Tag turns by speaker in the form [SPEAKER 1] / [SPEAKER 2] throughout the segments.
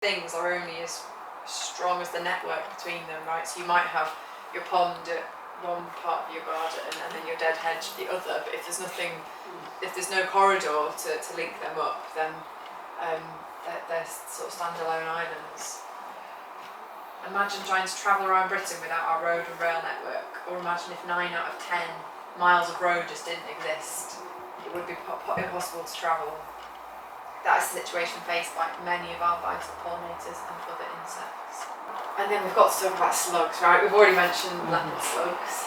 [SPEAKER 1] things are only as strong as the network between them, right? So you might have your pond at one part of your garden and then your dead hedge at the other, but if there's no corridor to link them up, then they're sort of standalone islands. Imagine trying to travel around Britain without our road and rail network, or imagine if 9 out of 10 miles of road just didn't exist. It would be impossible to travel. That is the situation faced by many of our vital pollinators and other insects. And then we've got to talk about slugs, right? We've already mentioned leopard slugs.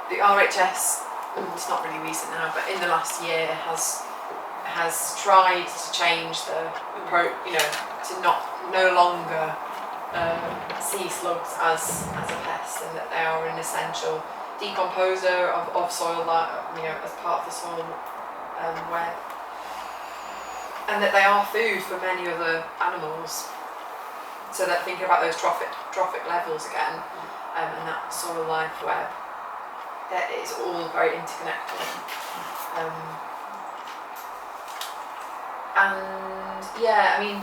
[SPEAKER 1] The RHS, it's not really recent now, but in the last year has tried to change the approach, to no longer see slugs as a pest, and that they are an essential decomposer of soil, as part of the soil web, and that they are food for many other animals. So that thinking about those trophic levels again, and that soil life web, that it's all very interconnected. And yeah, I mean,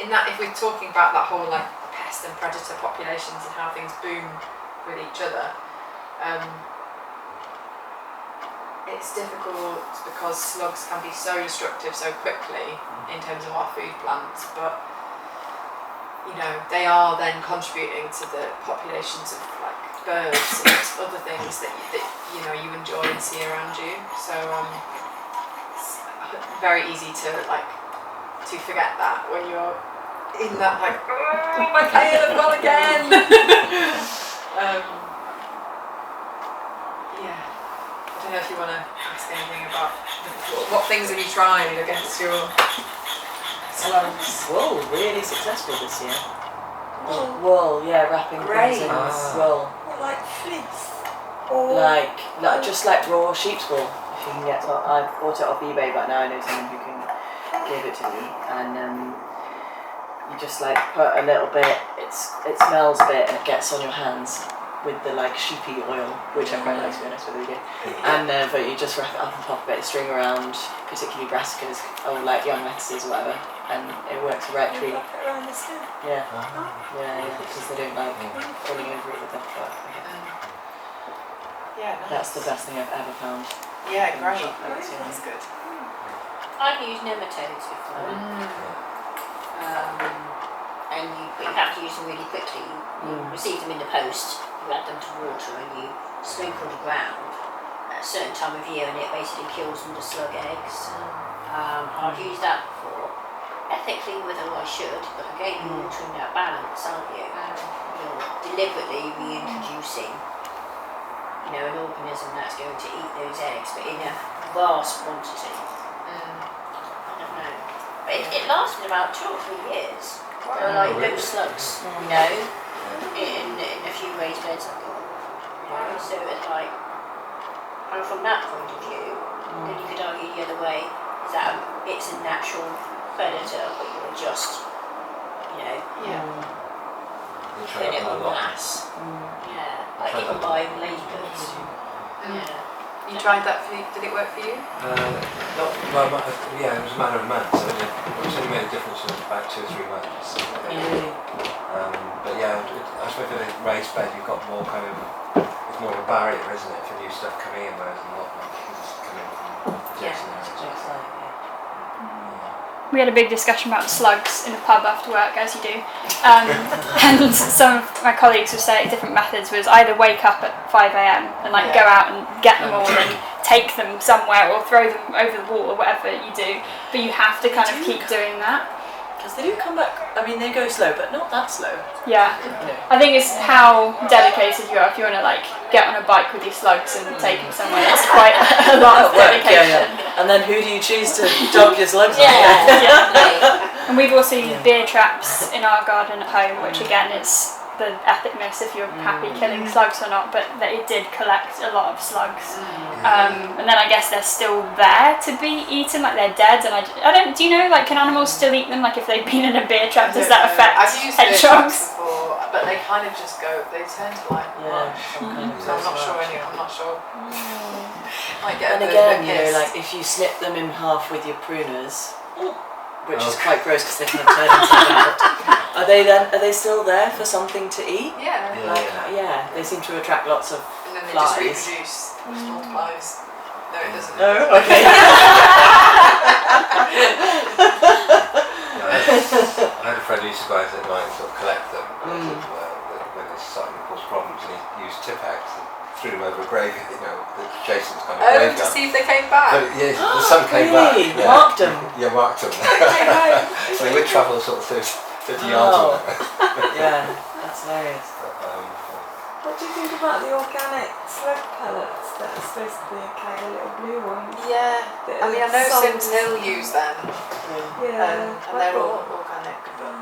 [SPEAKER 1] in that, if we're talking about that whole like pest and predator populations and how things boom with each other, it's difficult because slugs can be so destructive so quickly in terms of our food plants, but they are then contributing to the populations of like birds and other things that you enjoy and see around you. So it's very easy to forget that when you're in that oh my tail, I've gone again. Yeah, I don't know if you want to ask anything about what things have you tried against your slugs?
[SPEAKER 2] Wool, really successful this year. Wool, yeah, wrapping things in wool.
[SPEAKER 3] Like fleece?
[SPEAKER 2] Or just like raw sheep's wool. If you can get it, I bought it off eBay, but now I know someone who can give it to me. And you just put a little bit. It smells a bit and it gets on your hands with the sheepy oil, which I quite like, to be honest with you. And but you just wrap it up and pop a bit of string around, particularly brassicas or young lettuces or whatever, and it works right through.
[SPEAKER 3] Wrap it around the stem?
[SPEAKER 2] Yeah, because they don't like falling over it with the foot.
[SPEAKER 1] Yeah, nice.
[SPEAKER 2] That's the best thing I've ever found.
[SPEAKER 1] Yeah, great.
[SPEAKER 3] That's
[SPEAKER 1] good.
[SPEAKER 4] I've used nematodes before. But you have to use them really quickly. You receive them in the post, you add them to water and you sprinkle the ground at a certain time of year, and it basically kills all the slug eggs. I've used that before. Ethically, whether I should, but again, you're altering that balance, aren't you? You're deliberately reintroducing an organism that's going to eat those eggs, but in a vast quantity. I don't know. But it lasted about 2 or 3 years. They were like little slugs, in a few raised beds I've got. So it was and from that point of view, then you could argue the other way, is that it's a natural predator, but you're just, put it on mass. Even by ladybirds.
[SPEAKER 1] You tried that? Did it work for you?
[SPEAKER 5] It was a matter of months. It only made a difference in about 2 or 3 months. But yeah, I suppose in a raised bed you've got more it's more of a barrier, isn't it, for new stuff coming in, whereas a lot of things coming from adjacent areas.
[SPEAKER 6] We had a big discussion about slugs in the pub after work, as you do. And some of my colleagues were saying different methods was either wake up at 5 a.m. and go out and get them all and take them somewhere or throw them over the wall or whatever you do. But you have to kind of keep doing that.
[SPEAKER 2] Because they do come back, they go slow, but not that slow.
[SPEAKER 6] Yeah. I think it's how dedicated you are. If you want to get on a bike with your slugs and take them somewhere, it's quite a lot of dedication.
[SPEAKER 2] And then who do you choose to dog your slugs on?
[SPEAKER 6] And we've also used beer traps in our garden at home, which again is the ethicness if you're happy killing slugs or not, but it did collect a lot of slugs. And then I guess they're still there to be eaten, they're dead, and I don't, do you know, can animals still eat them, if they've been in a beer trap, does that affect
[SPEAKER 1] I've used
[SPEAKER 6] hedgehogs?
[SPEAKER 1] Before, but they kind of just go, they turn to mush. So I'm not sure.
[SPEAKER 2] And again, if you snip them in half with your pruners, which is
[SPEAKER 5] Oh.
[SPEAKER 2] quite gross because they kind of turn inside out. Are they still there for something to eat?
[SPEAKER 1] Yeah.
[SPEAKER 5] Yeah.
[SPEAKER 2] Like they seem to attract lots of
[SPEAKER 1] And then they
[SPEAKER 2] flies.
[SPEAKER 1] just reproduce, which multiplies. No, it doesn't.
[SPEAKER 2] No, okay.
[SPEAKER 5] I had a friend who used to go out at night and sort of collect them when it's starting to cause problems, and he used Tipex and threw them over a graveyard, the Jason's kind of
[SPEAKER 1] Oh,
[SPEAKER 5] graveyard.
[SPEAKER 1] to see if they came back.
[SPEAKER 5] But yeah, the sun came back.
[SPEAKER 2] Really?
[SPEAKER 5] Yeah.
[SPEAKER 2] Marked them?
[SPEAKER 5] Yeah, marked them.
[SPEAKER 1] Okay, right.
[SPEAKER 5] So they would travel sort of 50 yards
[SPEAKER 2] Oh.
[SPEAKER 5] away.
[SPEAKER 2] Yeah, that's hilarious.
[SPEAKER 3] What do you think about the organic slug pellets that are supposed to be okay, the little blue ones?
[SPEAKER 1] Yeah.
[SPEAKER 3] That
[SPEAKER 1] I mean, I
[SPEAKER 3] are
[SPEAKER 1] know
[SPEAKER 3] sold
[SPEAKER 1] Sims
[SPEAKER 3] as-
[SPEAKER 1] Hill use them,
[SPEAKER 3] Yeah,
[SPEAKER 1] and they're all organic. But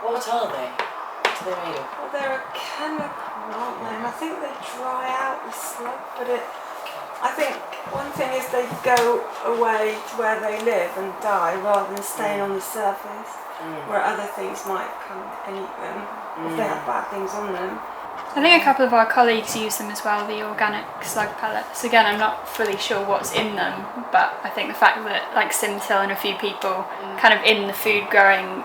[SPEAKER 2] What are they? What are they made of?
[SPEAKER 3] well, they're a chemical, aren't they? And I think they dry out the slug, but I think one thing is they go away to where they live and die rather than staying on the surface, where other things might come and eat them if they have bad things on them.
[SPEAKER 6] I think a couple of our colleagues use them as well, the organic slug pellets. Again, I'm not fully sure what's in them, but I think the fact that like Sims Hill and a few people kind of in the food growing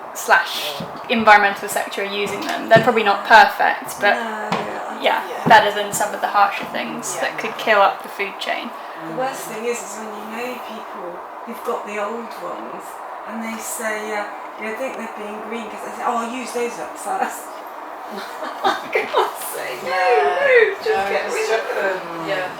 [SPEAKER 6] / environmental sector are using them. They're probably not perfect, but
[SPEAKER 3] Yeah.
[SPEAKER 6] yeah, better than some of the harsher things that could kill up the food chain.
[SPEAKER 3] The worst thing is when you know people who've got the old ones and they say, I think they're being green because they say, oh, I'll use those up first. For God's sake, no, just get rid of them.
[SPEAKER 1] Yeah.